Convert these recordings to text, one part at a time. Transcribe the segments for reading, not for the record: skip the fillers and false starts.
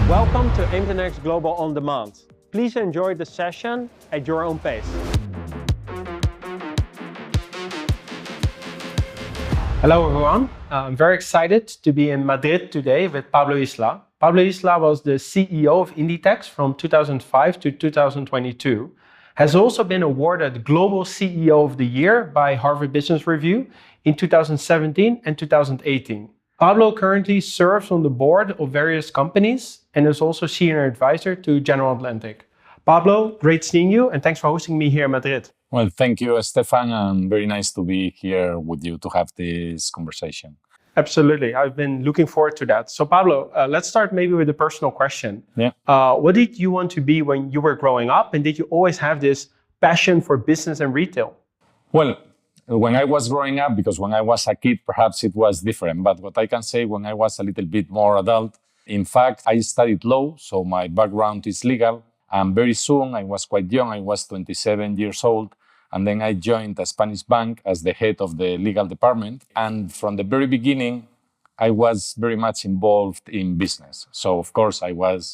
Welcome to Inditex Global On Demand. Please enjoy the session at your own pace. Hello everyone, I'm very excited to be in Madrid today with Pablo Isla. Pablo Isla was the CEO of Inditex from 2005 to 2022, has also been awarded Global CEO of the Year by Harvard Business Review in 2017 and 2018. Pablo currently serves on the board of various companies and is also senior advisor to General Atlantic. Pablo, great seeing you and thanks for hosting me here in Madrid. Well, thank you, Stefan, and very nice to be here with you to have this conversation. Absolutely. I've been looking forward to that. So Pablo, let's start maybe with a personal question. Yeah. What did you want to be when you were growing up? And did you always have this passion for business and retail? Well, when I was growing up, because when I was a kid, perhaps it was different. But what I can say, when I was a little bit more adult, in fact, I studied law, so my background is legal. And very soon, I was quite young, I was 27 years old. And then I joined a Spanish bank as the head of the legal department. And from the very beginning, I was very much involved in business. So of course,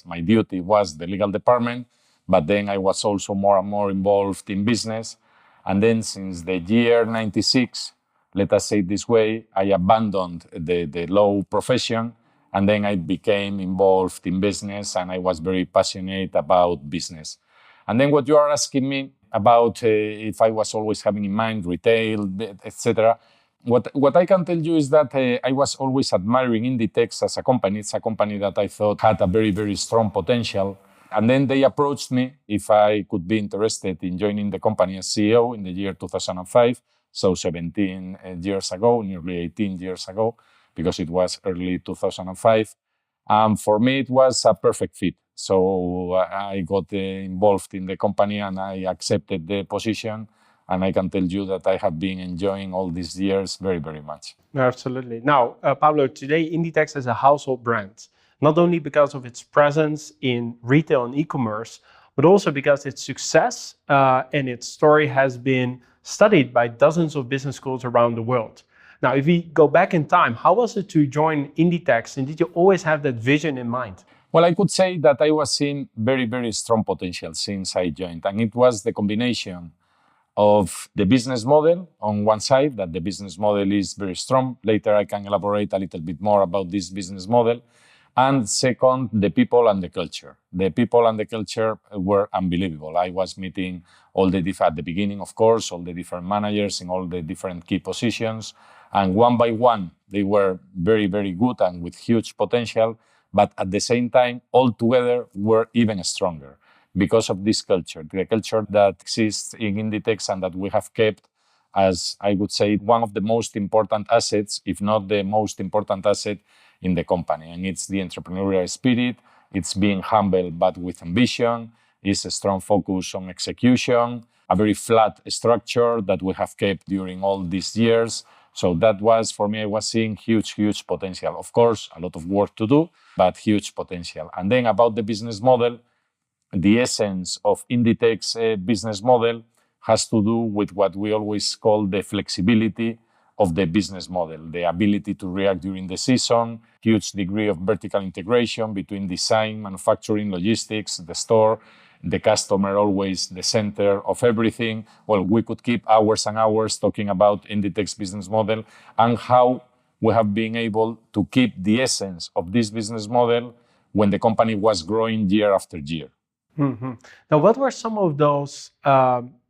my duty was the legal department, but then I was also more and more involved in business. And then since the year 96, let us say it this way, I abandoned the law profession. And then I became involved in business and I was very passionate about business. And then what you are asking me about if I was always having in mind retail, etc. What I can tell you is that I was always admiring Inditex as a company. It's a company that I thought had a very, very strong potential. And then they approached me if I could be interested in joining the company as CEO in the year 2005, so 17 years ago, nearly 18 years ago, because it was early 2005. For me, it was a perfect fit. So I got involved in the company and I accepted the position. And I can tell you that I have been enjoying all these years very, very much. Absolutely. Now, Pablo, today Inditex is a household brand, not only because of its presence in retail and e-commerce, but also because its success and its story has been studied by dozens of business schools around the world. Now, if we go back in time, how was it to join Inditex and did you always have that vision in mind? Well, I could say that I was seeing very, very strong potential since I joined. And it was the combination of the business model on one side, that the business model is very strong. Later, I can elaborate a little bit more about this business model. And second, the people and the culture. The people and the culture were unbelievable. I was meeting at the beginning, of course, all the different managers in all the different key positions. And one by one, they were very, very good and with huge potential. But at the same time, all together were even stronger because of this culture, the culture that exists in Inditex and that we have kept as, I would say, one of the most important assets, if not the most important asset in the company. And it's the entrepreneurial spirit. It's being humble, but with ambition. It's a strong focus on execution, a very flat structure that we have kept during all these years. So that was, for me, I was seeing huge, huge potential. Of course, a lot of work to do, but huge potential. And then about the business model, the essence of Inditex business model has to do with what we always call the flexibility of the business model, the ability to react during the season, huge degree of vertical integration between design, manufacturing, logistics, the store, the customer always the center of everything. Well, we could keep hours and hours talking about Inditex business model and how we have been able to keep the essence of this business model when the company was growing year after year. Mm-hmm. Now, what were some of those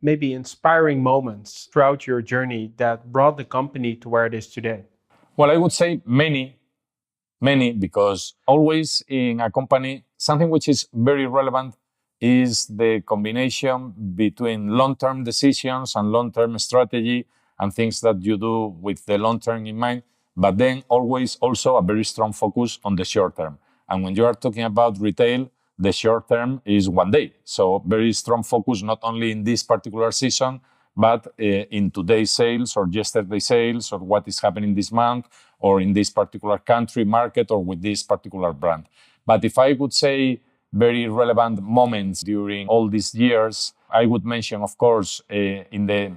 maybe inspiring moments throughout your journey that brought the company to where it is today? Well, I would say many, because always in a company, something which is very relevant is the combination between long-term decisions and long-term strategy and things that you do with the long-term in mind, but then always also a very strong focus on the short term. And when you are talking about retail, the short term is one day. So very strong focus, not only in this particular season, but in today's sales or yesterday's sales or what is happening this month or in this particular country, market, or with this particular brand. But if I would say very relevant moments during all these years, I would mention, of course, in the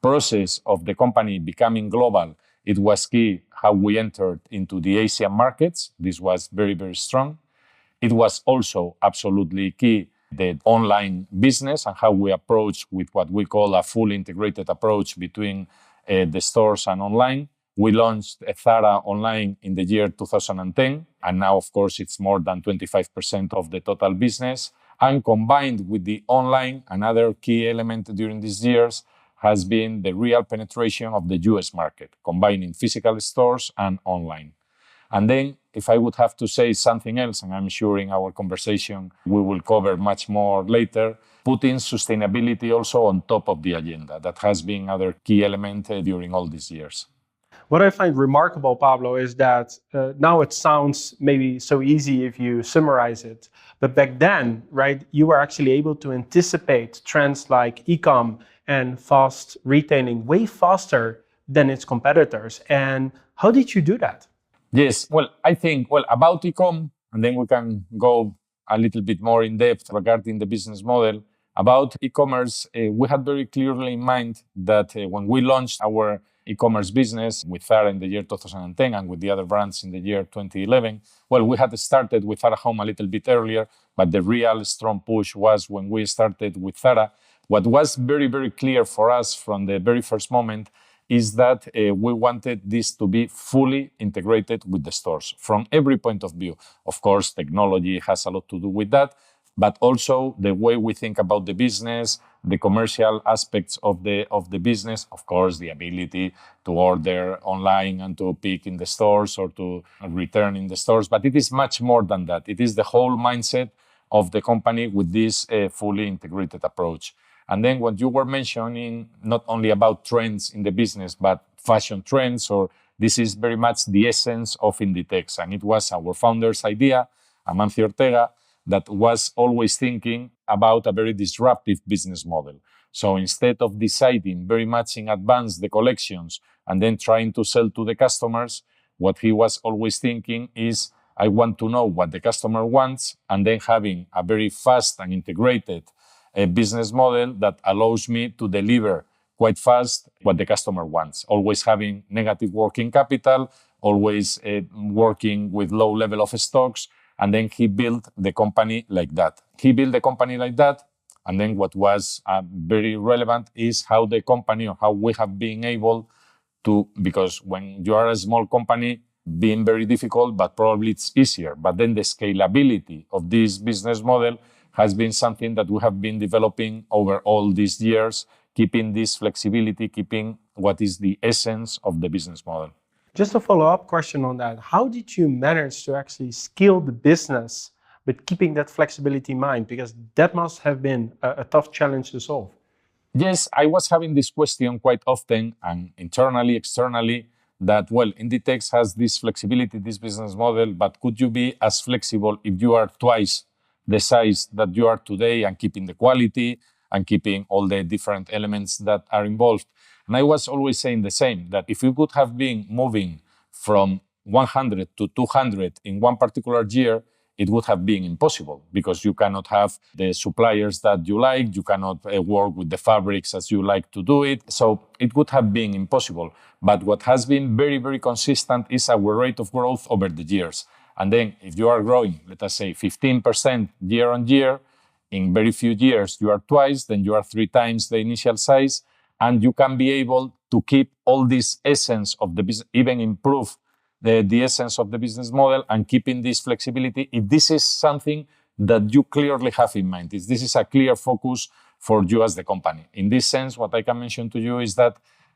process of the company becoming global, it was key how we entered into the Asian markets. This was very, very strong. It was also absolutely key, the online business and how we approach with what we call a fully integrated approach between the stores and online. We launched Zara online in the year 2010, and now, of course, it's more than 25% of the total business. And combined with the online, another key element during these years has been the real penetration of the US market, combining physical stores and online. And then, if I would have to say something else, and I'm sure in our conversation we will cover much more later, putting sustainability also on top of the agenda. That has been another key element during all these years. What I find remarkable, Pablo, is that now it sounds maybe so easy if you summarize it. But back then, right, you were actually able to anticipate trends like e-com and fast retailing way faster than its competitors. And how did you do that? Yes, well, I think, about e-com, and then we can go a little bit more in depth regarding the business model. About e-commerce, we had very clearly in mind that when we launched our e-commerce business with Zara in the year 2010 and with the other brands in the year 2011, we had started with Zara Home a little bit earlier, but the real strong push was when we started with Zara. What was very, very clear for us from the very first moment is that we wanted this to be fully integrated with the stores from every point of view. Of course, technology has a lot to do with that, but also the way we think about the business, the commercial aspects of the business, of course, the ability to order online and to pick in the stores or to return in the stores. But it is much more than that. It is the whole mindset of the company with this fully integrated approach. And then what you were mentioning, not only about trends in the business, but fashion trends, or this is very much the essence of Inditex. And it was our founder's idea, Amancio Ortega, that was always thinking about a very disruptive business model. So instead of deciding very much in advance the collections and then trying to sell to the customers, what he was always thinking is, I want to know what the customer wants, and then having a very fast and integrated business model that allows me to deliver quite fast what the customer wants, always having negative working capital, always working with low level of stocks. And then he built the company like that. And then what was very relevant is how the company, or how we have been able to, because when you are a small company, being very difficult, but probably it's easier. But then the scalability of this business model has been something that we have been developing over all these years, keeping this flexibility, keeping what is the essence of the business model. Just a follow-up question on that. How did you manage to actually scale the business but keeping that flexibility in mind? Because that must have been a tough challenge to solve. Yes, I was having this question quite often, and internally, externally, that, Inditex has this flexibility, this business model, but could you be as flexible if you are twice the size that you are today and keeping the quality and keeping all the different elements that are involved? And I was always saying the same, that if you could have been moving from 100 to 200 in one particular year, it would have been impossible, because you cannot have the suppliers that you like, you cannot work with the fabrics as you like to do it. So it would have been impossible. But what has been very, very consistent is our rate of growth over the years. And then if you are growing, let us say 15% year on year, in very few years you are twice, then you are 3 times the initial size, and you can be able to keep all this essence of the business, even improve the essence of the business model and keeping this flexibility. If this is something that you clearly have in mind, if this is a clear focus for you as the company. In this sense, what I can mention to you is that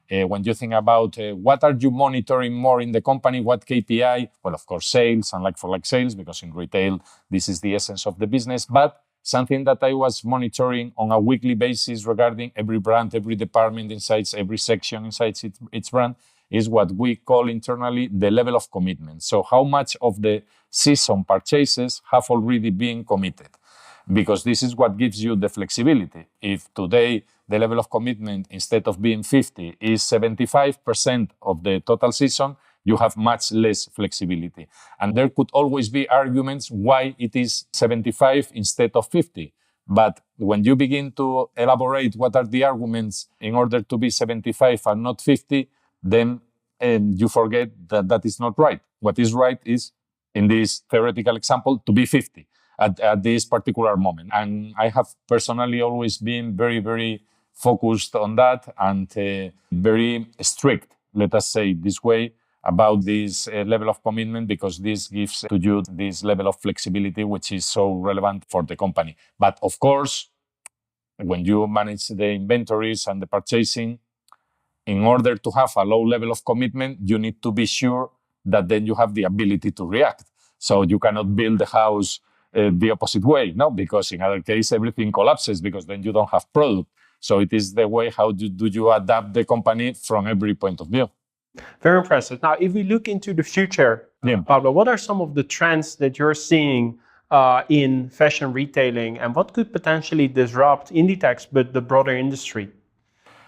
when you think about what are you monitoring more in the company, what KPI? Well, of course, sales and like-for-like sales, because in retail, this is the essence of the business. But something that I was monitoring on a weekly basis regarding every brand, every department inside, every section inside its brand, is what we call internally the level of commitment. So how much of the season purchases have already been committed? Because this is what gives you the flexibility. If today the level of commitment, instead of being 50, is 75% of the total season, you have much less flexibility. And there could always be arguments why it is 75 instead of 50. But when you begin to elaborate what are the arguments in order to be 75 and not 50, then you forget that that is not right. What is right is, in this theoretical example, to be 50. at this particular moment. And I have personally always been very, very focused on that and very strict, let us say this way, about this level of commitment, because this gives to you this level of flexibility, which is so relevant for the company. But of course, when you manage the inventories and the purchasing, in order to have a low level of commitment, you need to be sure that then you have the ability to react. So you cannot build the house the opposite way, no? Because in other case, everything collapses because then you don't have product. So it is the way how do you adapt the company from every point of view. Very impressive. Now, if we look into the future, Pablo, what are some of the trends that you're seeing in fashion retailing, and what could potentially disrupt Inditex, but the broader industry?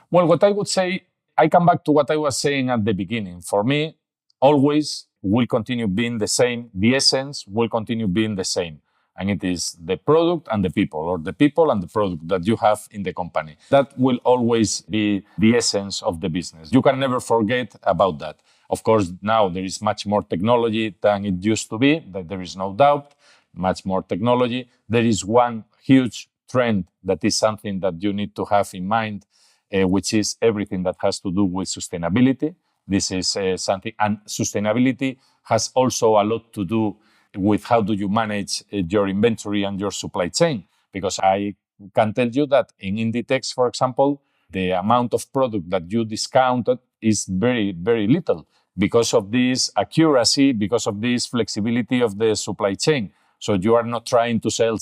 Well, what I would say, I come back to what I was saying at the beginning. For me, always will continue being the same. The essence will continue being the same. And it is the product and the people, or the people and the product that you have in the company. That will always be the essence of the business. You can never forget about that. Of course, now there is much more technology than it used to be, that there is no doubt, much more technology. There is one huge trend that is something that you need to have in mind, which is everything that has to do with sustainability. This is something, and sustainability has also a lot to do with how do you manage your inventory and your supply chain. Because I can tell you that in Inditex, for example, the amount of product that you discounted is very, very little because of this accuracy, because of this flexibility of the supply chain. So you are not trying to sell.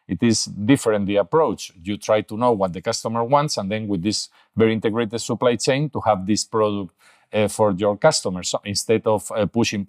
It is different, the approach. You try to know what the customer wants, and then with this very integrated supply chain to have this product for your customers, so instead of pushing.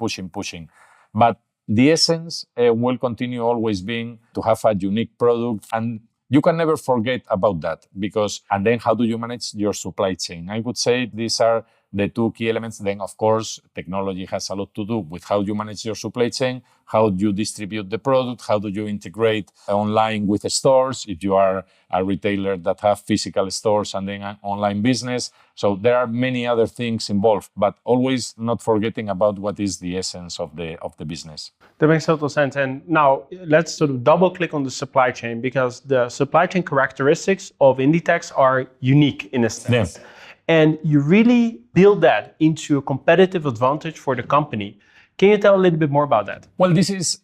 But the essence will continue always being to have a unique product, and you can never forget about that, because, and then how do you manage your supply chain? I would say these are the two key elements. Then, of course, technology has a lot to do with how you manage your supply chain, how you distribute the product, how do you integrate online with the stores, if you are a retailer that have physical stores and then an online business. So there are many other things involved, but always not forgetting about what is the essence of the business. That makes total sense. And now let's sort of double click on the supply chain, because the supply chain characteristics of Inditex are unique in a sense. Yeah. And you really build that into a competitive advantage for the company. Can you tell a little bit more about that? Well, this is,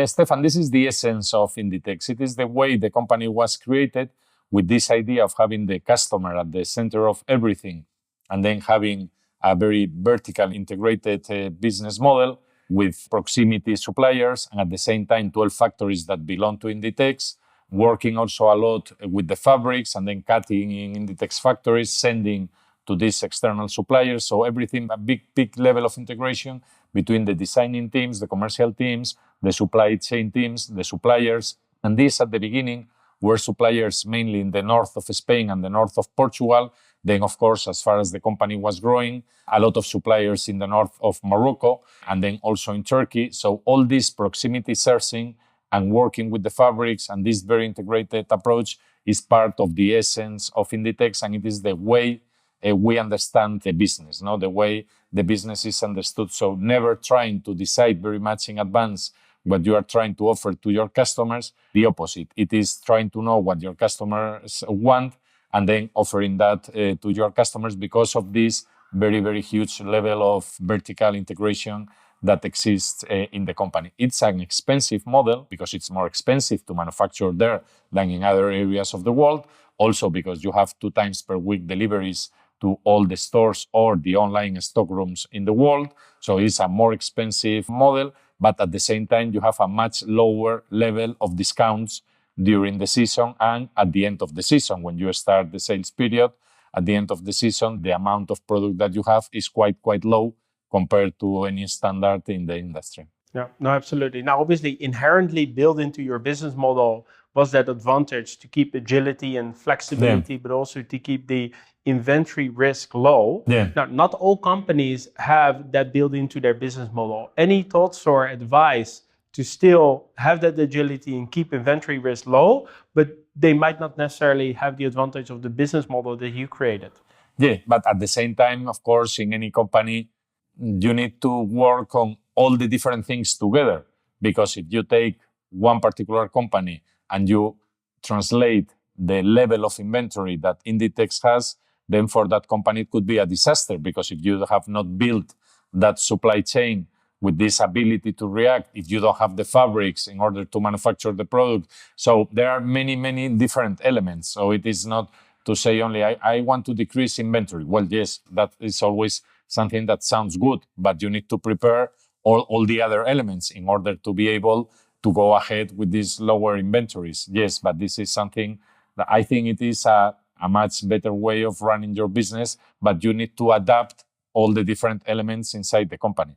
Stefan, this is the essence of Inditex. It is the way the company was created, with this idea of having the customer at the center of everything, and then having a very vertical integrated business model with proximity suppliers, and at the same time 12 factories that belong to Inditex, working also a lot with the fabrics and then cutting in Inditex factories, sending to these external suppliers. So everything, a big level of integration between the designing teams, the commercial teams, the supply chain teams, the suppliers. And this at the beginning were suppliers mainly in the north of Spain and the north of Portugal. Then, of course, as far as the company was growing, a lot of suppliers in the north of Morocco and then also in Turkey. So all this proximity sourcing and working with the fabrics and this very integrated approach is part of the essence of Inditex, and it is the way we understand the business, no? The way the business is understood. So never trying to decide very much in advance what you are trying to offer to your customers. The opposite. It is trying to know what your customers want and then offering that to your customers because of this very, very huge level of vertical integration that exists in the company. It's an expensive model because it's more expensive to manufacture there than in other areas of the world. Also because you have 2 times per week deliveries to all the stores or the online stockrooms in the world. So it's a more expensive model, but at the same time, you have a much lower level of discounts during the season and at the end of the season. When you start the sales period, at the end of the season, the amount of product that you have is quite low compared to any standard in the industry. Yeah, no, absolutely. Now, obviously, inherently built into your business model was that advantage to keep agility and flexibility, but also to keep the inventory risk low. Now, not all companies have that built into their business model. Any thoughts or advice to still have that agility and keep inventory risk low, but they might not necessarily have the advantage of the business model that you created? Yeah, but at the same time, of course, in any company, you need to work on all the different things together. Because if you take one particular company and you translate the level of inventory that Inditex has, then for that company it could be a disaster, because if you have not built that supply chain with this ability to react, if you don't have the fabrics in order to manufacture the product. So there are many, many different elements. So it is not to say only, I want to decrease inventory. Well, yes, that is always something that sounds good, but you need to prepare all the other elements in order to be able to go ahead with these lower inventories. Yes, but this is something that I think it is a much better way of running your business, but you need to adapt all the different elements inside the company.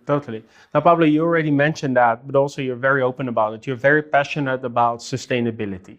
Totally. Now, Pablo, you already mentioned that, but also you're very open about it. You're very passionate about sustainability.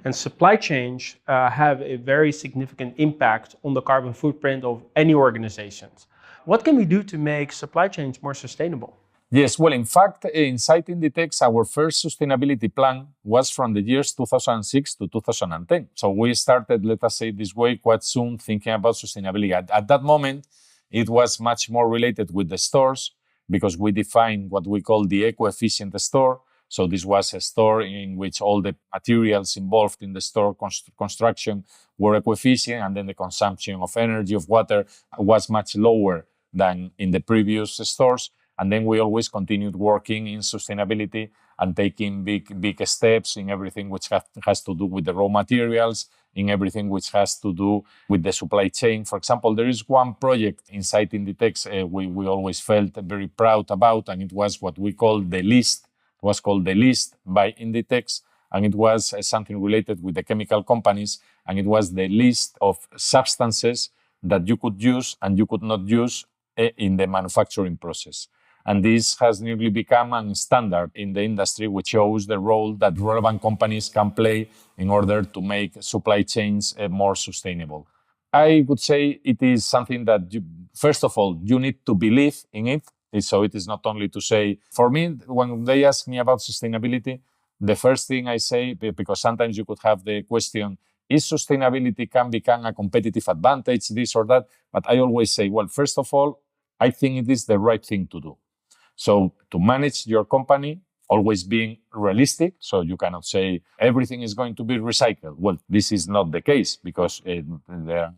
And supply chains have a very significant impact on the carbon footprint of any organizations. What can we do to make supply chains more sustainable? Yes, well, in fact, inside Inditex, our first sustainability plan was from the years 2006 to 2010. So we started, let us say this way, quite soon thinking about sustainability. At that moment, it was much more related with the stores, because we defined what we call the eco-efficient store. So this was a store in which all the materials involved in the store construction were eco-efficient, and then the consumption of energy, of water, was much lower than in the previous stores. And then we always continued working in sustainability and taking big steps in everything which has to do with the raw materials, in everything which has to do with the supply chain. For example, there is one project inside Inditex we always felt very proud about, and it was what we call the list. It was called the list by Inditex, and it was something related with the chemical companies, and it was the list of substances that you could use and you could not use in the manufacturing process. And this has nearly become a standard in the industry, which shows the role that relevant companies can play in order to make supply chains more sustainable. I would say it is something that, first of all, you need to believe in it. So it is not only to say, for me, when they ask me about sustainability, the first thing I say, because sometimes you could have the question, is sustainability can become a competitive advantage, this or that? But I always say, well, first of all, I think it is the right thing to do. So to manage your company, always being realistic. So you cannot say everything is going to be recycled. Well, this is not the case, because there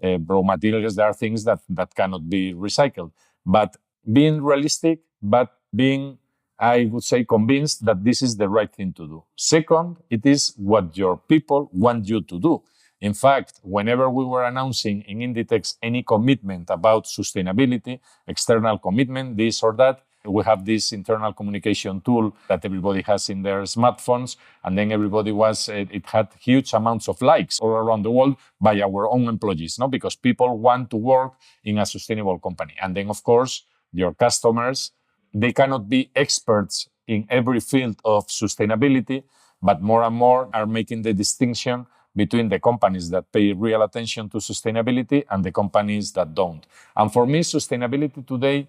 are raw materials, there are things that cannot be recycled. But being realistic, but being, I would say, convinced that this is the right thing to do. Second, it is what your people want you to do. In fact, whenever we were announcing in Inditex any commitment about sustainability, external commitment, this or that, we have this internal communication tool that everybody has in their smartphones, and then everybody it had huge amounts of likes all around the world by our own employees, no? Because people want to work in a sustainable company. And then, of course, your customers, they cannot be experts in every field of sustainability, but more and more are making the distinction between the companies that pay real attention to sustainability and the companies that don't. And for me, sustainability today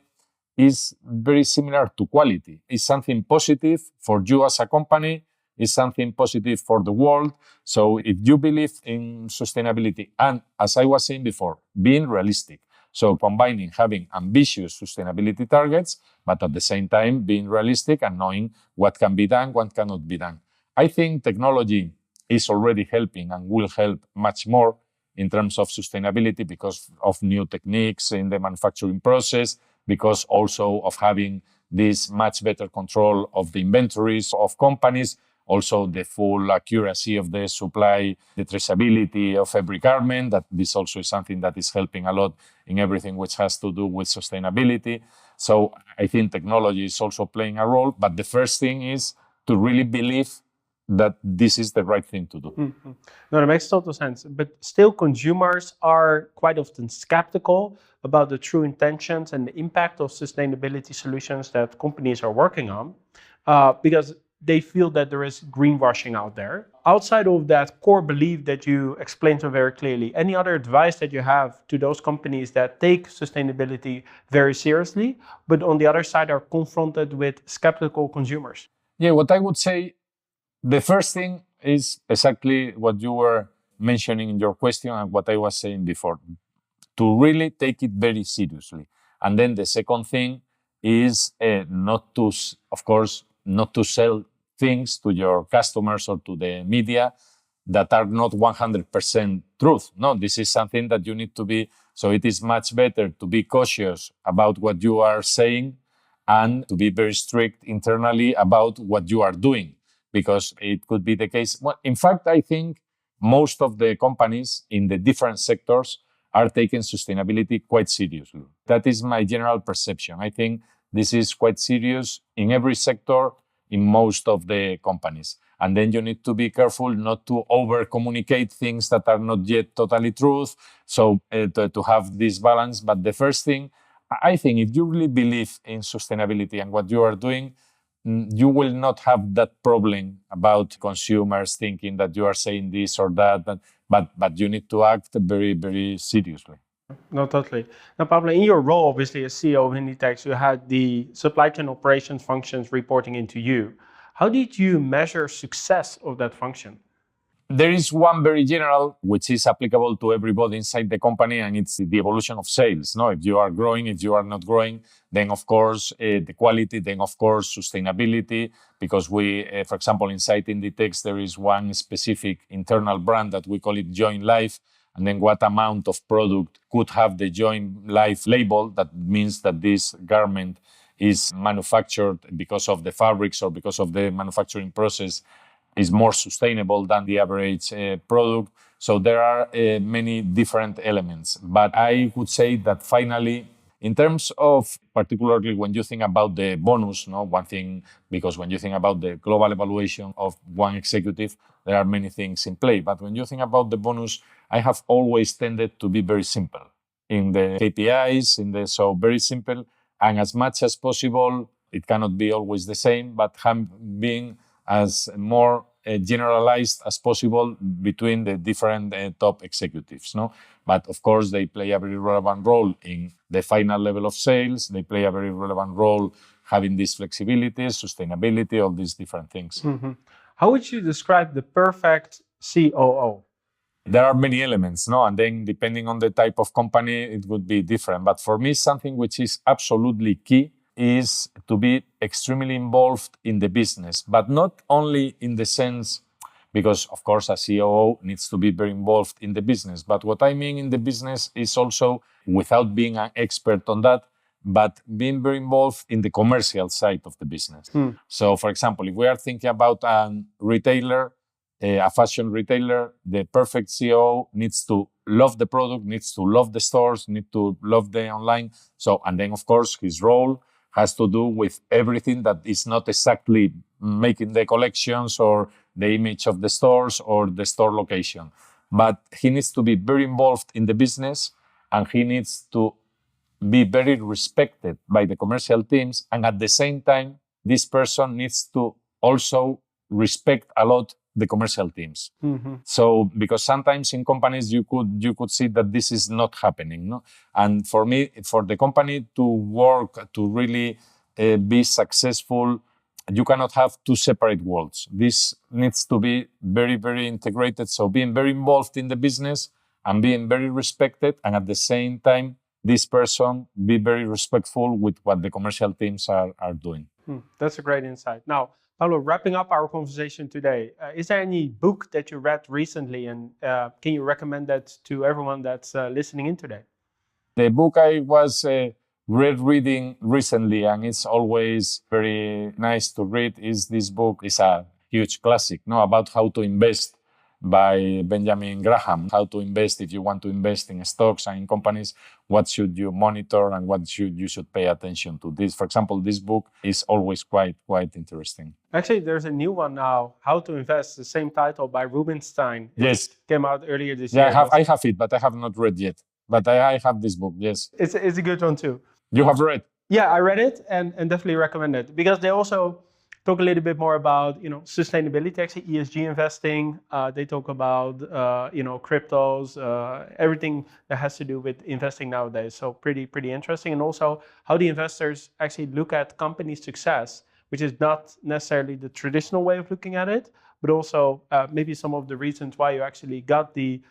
is very similar to quality. It's something positive for you as a company. It's something positive for the world. So if you believe in sustainability, and as I was saying before, being realistic, so combining having ambitious sustainability targets, but at the same time being realistic and knowing what can be done, what cannot be done. I think technology is already helping and will help much more in terms of sustainability because of new techniques in the manufacturing process, because also of having this much better control of the inventories of companies, also the full accuracy of the supply, the traceability of every garment, that this also is something that is helping a lot in everything which has to do with sustainability. So I think technology is also playing a role, but the first thing is to really believe that this is the right thing to do. Mm-hmm. No, that makes total sense. But still, consumers are quite often skeptical about the true intentions and the impact of sustainability solutions that companies are working on, because they feel that there is greenwashing out there. Outside of that core belief that you explained so very clearly, any other advice that you have to those companies that take sustainability very seriously, but on the other side are confronted with skeptical consumers? Yeah, what I would say, the first thing is exactly what you were mentioning in your question and what I was saying before, to really take it very seriously. And then the second thing is not to, of course, not to sell things to your customers or to the media that are not 100% truth. No, this is something that you need to be. So it is much better to be cautious about what you are saying and to be very strict internally about what you are doing, because it could be the case. Well, in fact, I think most of the companies in the different sectors are taking sustainability quite seriously. That is my general perception. I think this is quite serious in every sector, in most of the companies. And then you need to be careful not to over communicate things that are not yet totally truth. So to have this balance. But the first thing, I think if you really believe in sustainability and what you are doing, you will not have that problem about consumers thinking that you are saying this or that, but you need to act very, very seriously. No, totally. Now, Pablo, in your role, obviously, as CEO of Inditex, you had the supply chain operations functions reporting into you. How did you measure success of that function? There is one very general, which is applicable to everybody inside the company, and it's the evolution of sales. No, if you are growing, if you are not growing, then of course the quality, then of course sustainability. Because we, for example, inside Inditex, there is one specific internal brand that we call it Join Life, and then what amount of product could have the Join Life label. That means that this garment is manufactured because of the fabrics or because of the manufacturing process is more sustainable than the average product. So there are many different elements. But I would say that finally, in terms of particularly when you think about the bonus, no, one thing, because when you think about the global evaluation of one executive, there are many things in play. But when you think about the bonus, I have always tended to be very simple in the KPIs, so very simple. And as much as possible, it cannot be always the same, but being as more generalized as possible between the different top executives. No? But of course, they play a very relevant role in the final level of sales. They play a very relevant role having this flexibility, sustainability, all these different things. Mm-hmm. How would you describe the perfect COO? There are many elements, no? And then depending on the type of company, it would be different. But for me, something which is absolutely key is to be extremely involved in the business, but not only in the sense, because of course a COO needs to be very involved in the business. But what I mean in the business is also, without being an expert on that, but being very involved in the commercial side of the business. So for example, if we are thinking about a retailer, a fashion retailer, the perfect CEO needs to love the product, needs to love the stores, needs to love the online. So, and then of course his role has to do with everything that is not exactly making the collections or the image of the stores or the store location. But he needs to be very involved in the business, and he needs to be very respected by the commercial teams. And at the same time, this person needs to also respect a lot the commercial teams. Mm-hmm. So, because sometimes in companies you could see that this is not happening, no? And for me, for the company to work, to really be successful, you cannot have two separate worlds. This needs to be very, very integrated. So being very involved in the business and being very respected, and at the same time, this person be very respectful with what the commercial teams are doing. That's a great insight. Now, Pablo, wrapping up our conversation today, is there any book that you read recently, and can you recommend that to everyone that's listening in today? The book I was reading recently, and it's always very nice to read, is this book. It's a huge classic, no, about how to invest by Benjamin Graham. How to invest if you want to invest in stocks and in companies. What should you monitor and what you should pay attention to? This, for example, this book is always quite interesting. Actually, there's a new one now, How to Invest, the same title by Rubinstein. Yes. It came out earlier this year. I have it, but I have not read yet. But I have this book, yes. It's a good one too. You have read? Yeah, I read it and definitely recommend it, because they also talk a little bit more about, sustainability, actually ESG investing. They talk about, cryptos, everything that has to do with investing nowadays. So pretty interesting. And also how the investors actually look at company success, which is not necessarily the traditional way of looking at it, but also maybe some of the reasons why you actually got the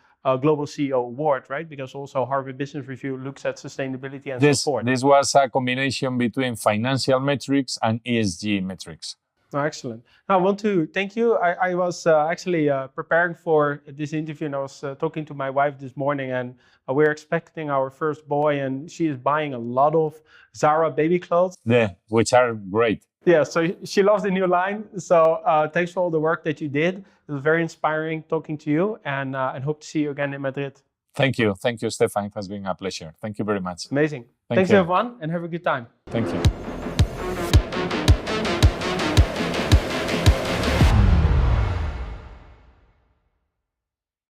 Global CEO Award, right? Because also Harvard Business Review looks at sustainability and support. This was a combination between financial metrics and ESG metrics. Oh, excellent. I want to thank you. I was actually preparing for this interview, and I was talking to my wife this morning, and we're expecting our first boy, and she is buying a lot of Zara baby clothes. Yeah, which are great. Yeah, so she loves the new line. So thanks for all the work that you did. It was very inspiring talking to you, and hope to see you again in Madrid. Thank you, Stefan. It has been a pleasure. Thank you very much. Amazing. Thank Thanks, you. everyone, and have a good time. Thank you.